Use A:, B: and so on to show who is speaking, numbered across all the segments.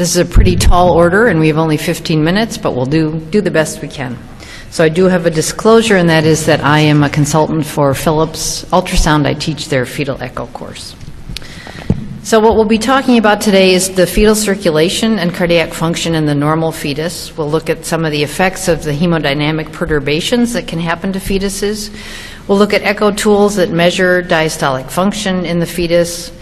A: This is a pretty tall order, and we have only 15 minutes, but we'll do the best we can. So I do have a disclosure, and that is that I am a consultant for Philips Ultrasound. I teach their fetal echo course. So what we'll be talking about today is the fetal circulation and cardiac function in the normal fetus. We'll look at some of the effects of the hemodynamic perturbations that can happen to fetuses. We'll look at echo tools that measure diastolic function in the fetus.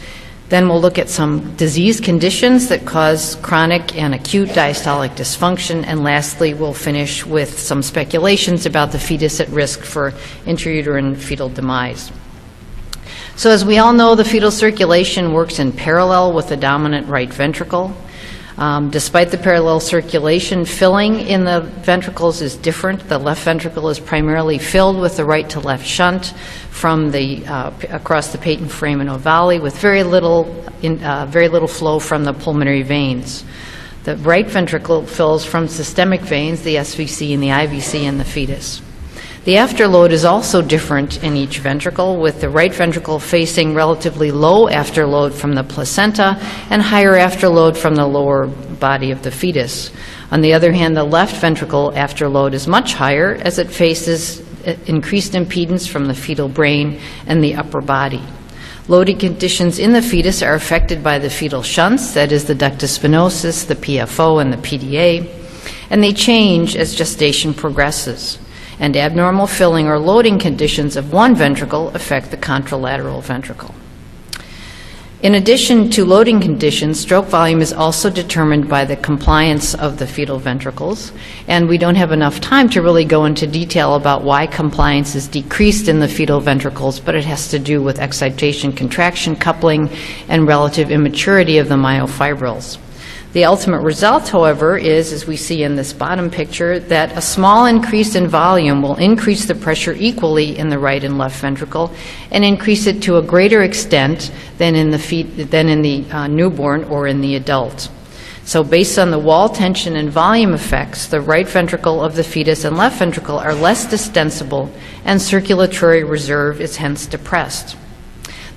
A: Then we'll look at some disease conditions that cause chronic and acute diastolic dysfunction. And lastly, we'll finish with some speculations about the fetus at risk for intrauterine fetal demise. So as we all know, the fetal circulation works in parallel with the dominant right ventricle. Despite the parallel circulation, filling in the ventricles is different. The left ventricle is primarily filled with the right to left shunt from the across the patent foramen ovale, with very little flow from the pulmonary veins. The right ventricle fills from systemic veins, the SVC and the IVC in the fetus. The afterload is also different in each ventricle, with the right ventricle facing relatively low afterload from the placenta and higher afterload from the lower body of the fetus. On the other hand, the left ventricle afterload is much higher, as it faces increased impedance from the fetal brain and the upper body. Loading conditions in the fetus are affected by the fetal shunts, that is the ductus venosus, the PFO, and the PDA, and they change as gestation progresses. And abnormal filling or loading conditions of one ventricle affect the contralateral ventricle. In addition to loading conditions, stroke volume is also determined by the compliance of the fetal ventricles, and we don't have enough time to really go into detail about why compliance is decreased in the fetal ventricles, but it has to do with excitation, contraction, coupling, and relative immaturity of the myofibrils. The ultimate result, however, is, as we see in this bottom picture, that a small increase in volume will increase the pressure equally in the right and left ventricle and increase it to a greater extent than in the newborn or in the adult. So based on the wall tension and volume effects, the right ventricle of the fetus and left ventricle are less distensible, and circulatory reserve is hence depressed.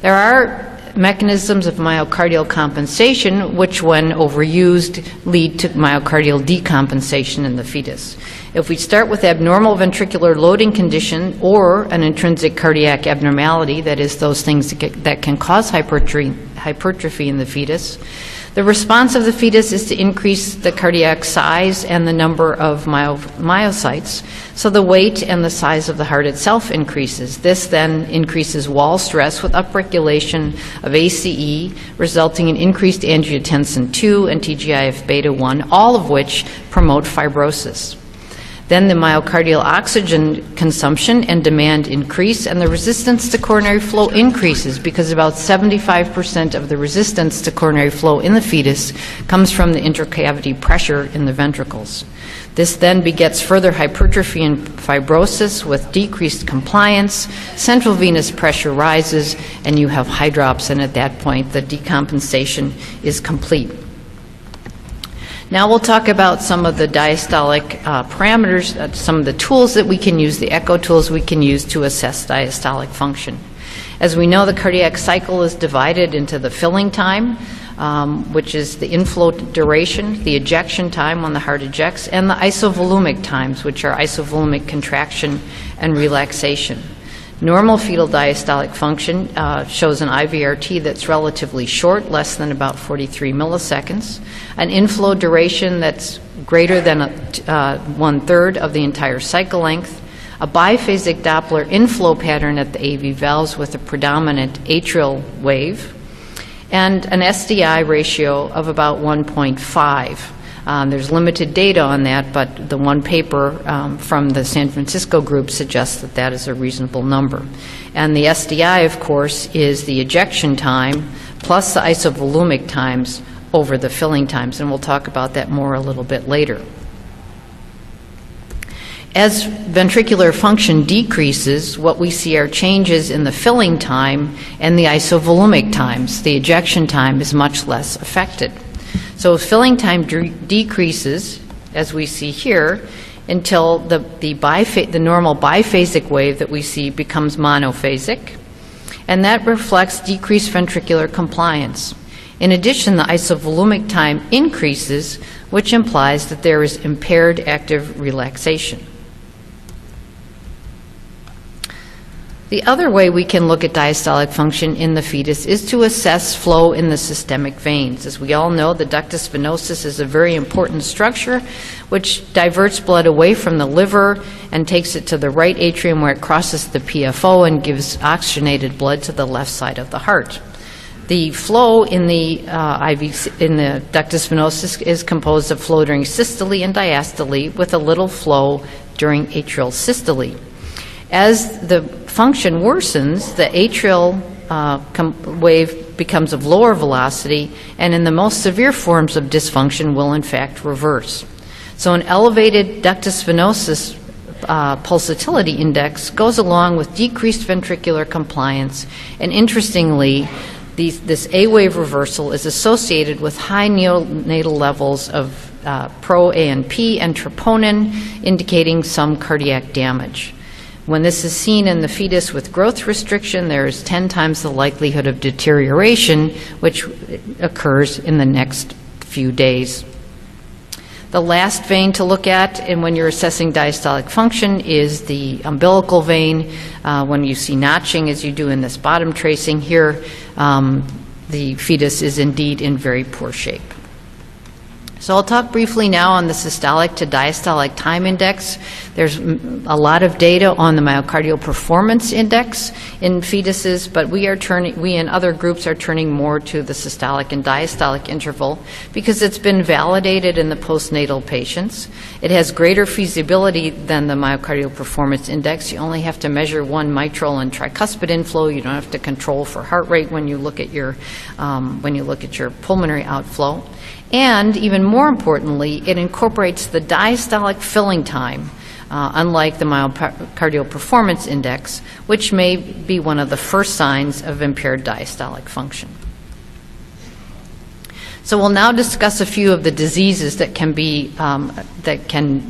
A: There are mechanisms of myocardial compensation which, when overused, lead to myocardial decompensation in the fetus. If we start with abnormal ventricular loading condition or an intrinsic cardiac abnormality, that is, those things that can cause hypertrophy in the fetus, the response of the fetus is to increase the cardiac size and the number of myocytes, so the weight and the size of the heart itself increases. This then increases wall stress with upregulation of ACE, resulting in increased angiotensin II and TGIF-beta-1, all of which promote fibrosis. Then the myocardial oxygen consumption and demand increase, and the resistance to coronary flow increases, because about 75% of the resistance to coronary flow in the fetus comes from the intercavity pressure in the ventricles. This then begets further hypertrophy and fibrosis with decreased compliance, central venous pressure rises, and you have hydrops, and at that point the decompensation is complete. Now we'll talk about some of the diastolic parameters, some of the tools that we can use, the echo tools we can use to assess diastolic function. As we know, the cardiac cycle is divided into the filling time, which is the inflow duration, the ejection time when the heart ejects, and the isovolumic times, which are isovolumic contraction and relaxation. Normal fetal diastolic function shows an IVRT that's relatively short, less than about 43 milliseconds, an inflow duration that's greater than 1/3 of the entire cycle length, a biphasic Doppler inflow pattern at the AV valves with a predominant atrial wave, and an SDI ratio of about 1.5. There's limited data on that, but the one paper from the San Francisco group suggests that that is a reasonable number. And the SDI, of course, is the ejection time plus the isovolumic times over the filling times, and we'll talk about that more a little bit later. As ventricular function decreases, what we see are changes in the filling time and the isovolumic times. The ejection time is much less affected. So filling time decreases, as we see here, until the normal biphasic wave that we see becomes monophasic, and that reflects decreased ventricular compliance. In addition, the isovolumic time increases, which implies that there is impaired active relaxation. The other way we can look at diastolic function in the fetus is to assess flow in the systemic veins. As we all know, the ductus venosus is a very important structure which diverts blood away from the liver and takes it to the right atrium where it crosses the PFO and gives oxygenated blood to the left side of the heart. The flow in the ductus venosus is composed of flow during systole and diastole with a little flow during atrial systole. As the function worsens, the atrial wave becomes of lower velocity, and in the most severe forms of dysfunction will in fact reverse. So an elevated ductus venosus pulsatility index goes along with decreased ventricular compliance, and interestingly, this A-wave reversal is associated with high neonatal levels of pro-ANP and troponin, indicating some cardiac damage. When this is seen in the fetus with growth restriction, there is 10 times the likelihood of deterioration, which occurs in the next few days. The last vein to look at and when you're assessing diastolic function is the umbilical vein. When you see notching, as you do in this bottom tracing here, the fetus is indeed in very poor shape. So I'll talk briefly now on the systolic to diastolic time index. There's a lot of data on the myocardial performance index in fetuses, but we and other groups are turning more to the systolic and diastolic interval because it's been validated in the postnatal patients. It has greater feasibility than the myocardial performance index. You only have to measure one mitral and tricuspid inflow. You don't have to control for heart rate when you look at your pulmonary outflow. And even more importantly, it incorporates the diastolic filling time, unlike the myocardial performance index, which may be one of the first signs of impaired diastolic function. So we'll now discuss a few of the diseases that can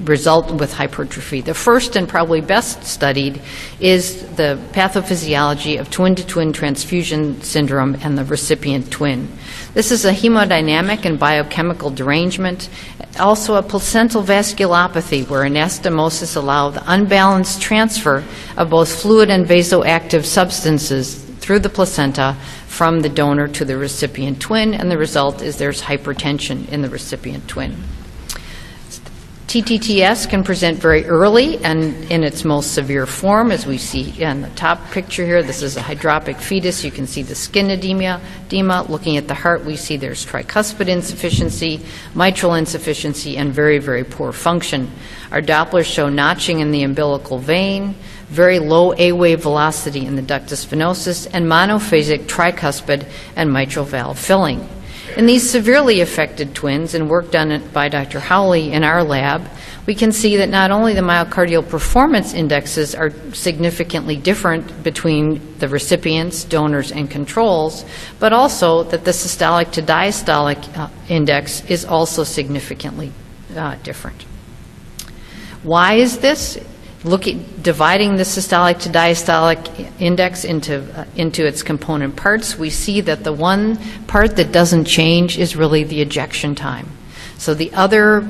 A: result with hypertrophy. The first and probably best studied is the pathophysiology of twin-to-twin transfusion syndrome and the recipient twin. This is a hemodynamic and biochemical derangement, also a placental vasculopathy where anastomosis allows the unbalanced transfer of both fluid and vasoactive substances through the placenta from the donor to the recipient twin, and the result is there's hypertension in the recipient twin. TTTS can present very early and in its most severe form, as we see in the top picture here. This is a hydropic fetus. You can see the skin edema. Looking at the heart, we see there's tricuspid insufficiency, mitral insufficiency, and very, very poor function. Our Dopplers show notching in the umbilical vein, very low A-wave velocity in the ductus venosus, and monophasic tricuspid and mitral valve filling. In these severely affected twins, and work done by Dr. Howley in our lab, we can see that not only the myocardial performance indexes are significantly different between the recipients, donors, and controls, but also that the systolic to diastolic index is also significantly different. Why is this? Dividing the systolic to diastolic index into its component parts, we see that the one part that doesn't change is really the ejection time. So the other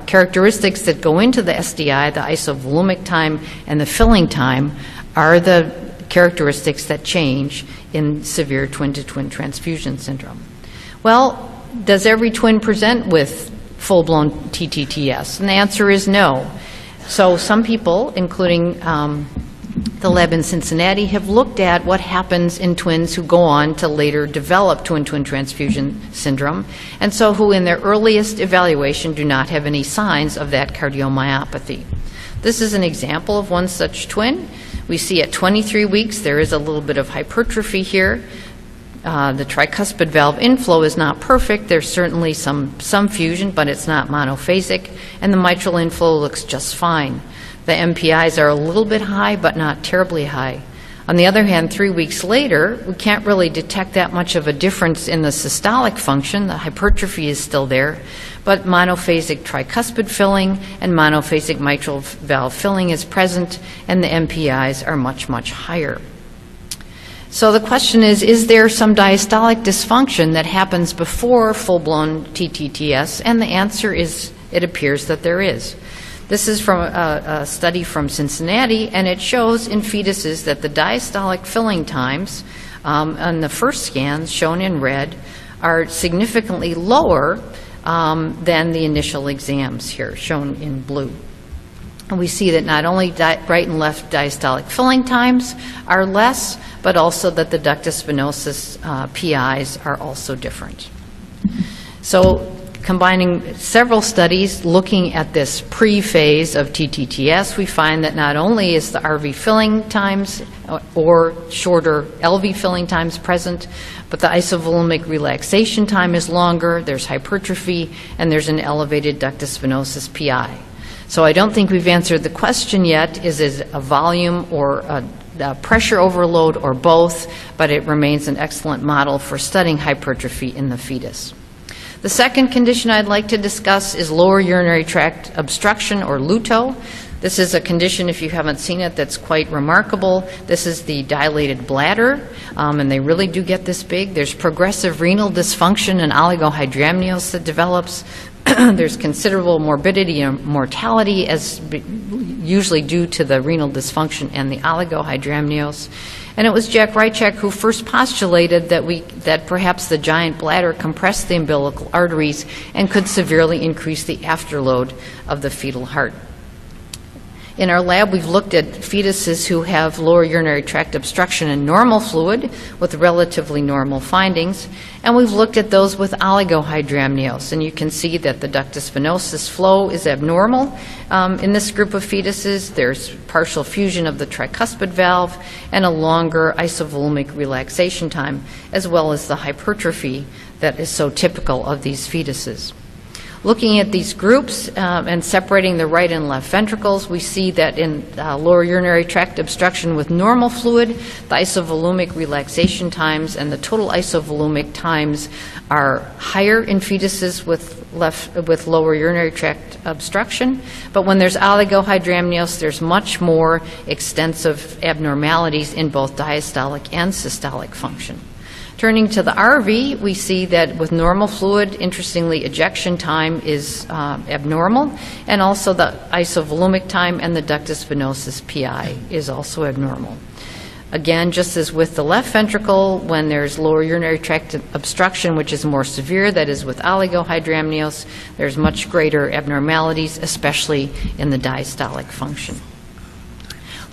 A: characteristics that go into the SDI, the isovolumic time and the filling time, are the characteristics that change in severe twin-to-twin transfusion syndrome. Well, does every twin present with full-blown TTTS? And the answer is no. So some people, including the lab in Cincinnati, have looked at what happens in twins who go on to later develop twin-twin transfusion syndrome, and so who in their earliest evaluation do not have any signs of that cardiomyopathy. This is an example of one such twin. We see at 23 weeks there is a little bit of hypertrophy here. The tricuspid valve inflow is not perfect. There's certainly some fusion, but it's not monophasic, and the mitral inflow looks just fine. The MPIs are a little bit high, but not terribly high. On the other hand, 3 weeks later, we can't really detect that much of a difference in the systolic function. The hypertrophy is still there, but monophasic tricuspid filling and monophasic mitral valve filling is present, and the MPIs are much, much higher. So the question is there some diastolic dysfunction that happens before full-blown TTTS? And the answer is, it appears that there is. This is from a study from Cincinnati, and it shows in fetuses that the diastolic filling times on the first scans, shown in red, are significantly lower than the initial exams here, shown in blue. And we see that not only right and left diastolic filling times are less, but also that the ductus venosus PIs are also different. So combining several studies looking at this pre-phase of TTTS, we find that not only is the RV filling times or shorter LV filling times present, but the isovolumic relaxation time is longer, there's hypertrophy, and there's an elevated ductus venosus PI. So I don't think we've answered the question yet, is it a volume or a pressure overload or both, but it remains an excellent model for studying hypertrophy in the fetus. The second condition I'd like to discuss is lower urinary tract obstruction, or LUTO. This is a condition, if you haven't seen it, that's quite remarkable. This is the dilated bladder, and they really do get this big. There's progressive renal dysfunction and oligohydramnios that develops. There's considerable morbidity and mortality, as usually due to the renal dysfunction and the oligohydramnios. And it was Jack Rychak who first postulated that perhaps the giant bladder compressed the umbilical arteries and could severely increase the afterload of the fetal heart. In our lab, we've looked at fetuses who have lower urinary tract obstruction and normal fluid with relatively normal findings, and we've looked at those with oligohydramnios, and you can see that the ductus venosus flow is abnormal. In this group of fetuses, there's partial fusion of the tricuspid valve and a longer isovolumic relaxation time, as well as the hypertrophy that is so typical of these fetuses. Looking at these groups and separating the right and left ventricles, we see that in lower urinary tract obstruction with normal fluid, the isovolumic relaxation times and the total isovolumic times are higher in fetuses with lower urinary tract obstruction. But when there's oligohydramnios, there's much more extensive abnormalities in both diastolic and systolic function. Turning to the RV, we see that with normal fluid, interestingly, ejection time is abnormal, and also the isovolumic time and the ductus venosus PI is also abnormal. Again, just as with the left ventricle, when there's lower urinary tract obstruction, which is more severe, that is with oligohydramnios, there's much greater abnormalities, especially in the diastolic function.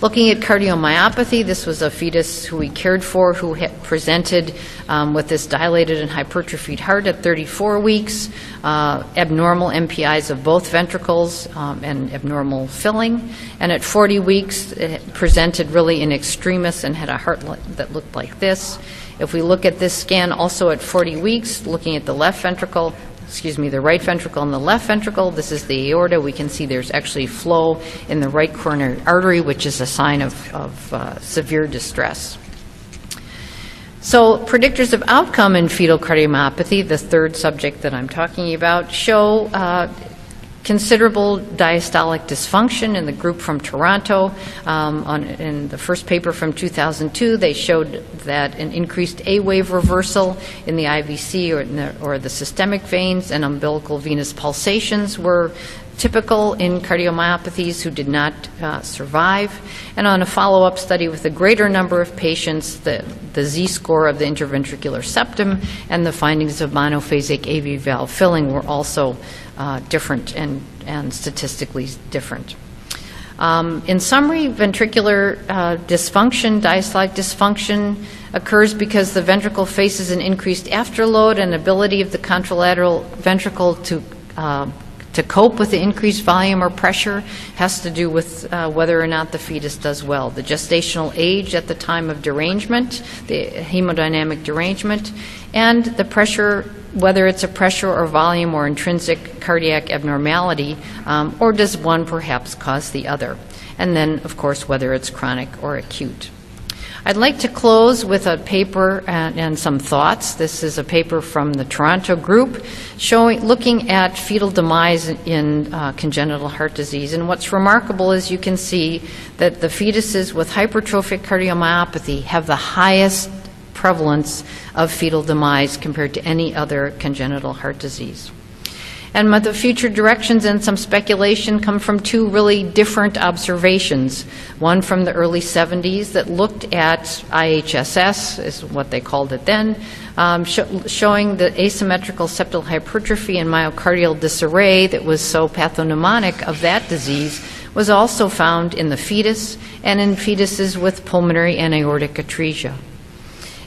A: Looking at cardiomyopathy, this was a fetus who we cared for who had presented with this dilated and hypertrophied heart at 34 weeks, abnormal MPIs of both ventricles and abnormal filling. And at 40 weeks, it presented really in extremis and had a heart that looked like this. If we look at this scan also at 40 weeks, looking at the left ventricle, the right ventricle and the left ventricle. This is the aorta. We can see there's actually flow in the right coronary artery, which is a sign of severe distress. So predictors of outcome in fetal cardiomyopathy, the third subject that I'm talking about, show considerable diastolic dysfunction in the group from Toronto. In the first paper from 2002, they showed that an increased A-wave reversal in the IVC or the systemic veins and umbilical venous pulsations were typical in cardiomyopathies who did not survive. And on a follow-up study with a greater number of patients, the Z-score of the interventricular septum and the findings of monophasic AV valve filling were also different and statistically different. In summary, ventricular dysfunction, diastolic dysfunction, occurs because the ventricle faces an increased afterload, and ability of the contralateral ventricle to cope with the increased volume or pressure has to do with whether or not the fetus does well. The gestational age at the time of derangement, the hemodynamic derangement, and the pressure, whether it's a pressure or volume or intrinsic cardiac abnormality, or does one perhaps cause the other. And then, of course, whether it's chronic or acute. I'd like to close with a paper and some thoughts. This is a paper from the Toronto group looking at fetal demise in congenital heart disease. And what's remarkable is you can see that the fetuses with hypertrophic cardiomyopathy have the highest prevalence of fetal demise compared to any other congenital heart disease. And the future directions and some speculation come from two really different observations. One from the early 70s that looked at IHSS, is what they called it then, showing the asymmetrical septal hypertrophy and myocardial disarray that was so pathognomonic of that disease was also found in the fetus and in fetuses with pulmonary and aortic atresia.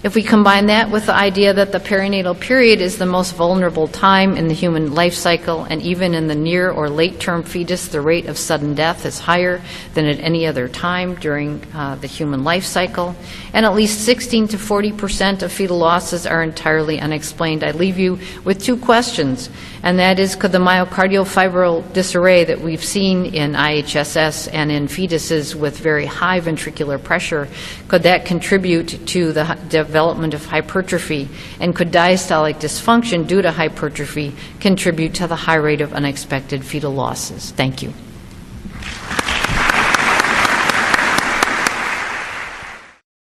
A: If we combine that with the idea that the perinatal period is the most vulnerable time in the human life cycle, and even in the near or late-term fetus, the rate of sudden death is higher than at any other time during the human life cycle, and at least 16 to 40% of fetal losses are entirely unexplained, I leave you with two questions, and that is, could the myocardial fibril disarray that we've seen in IHSS and in fetuses with very high ventricular pressure, could that contribute to the development of hypertrophy, and could diastolic dysfunction due to hypertrophy contribute to the high rate of unexpected fetal losses? Thank you.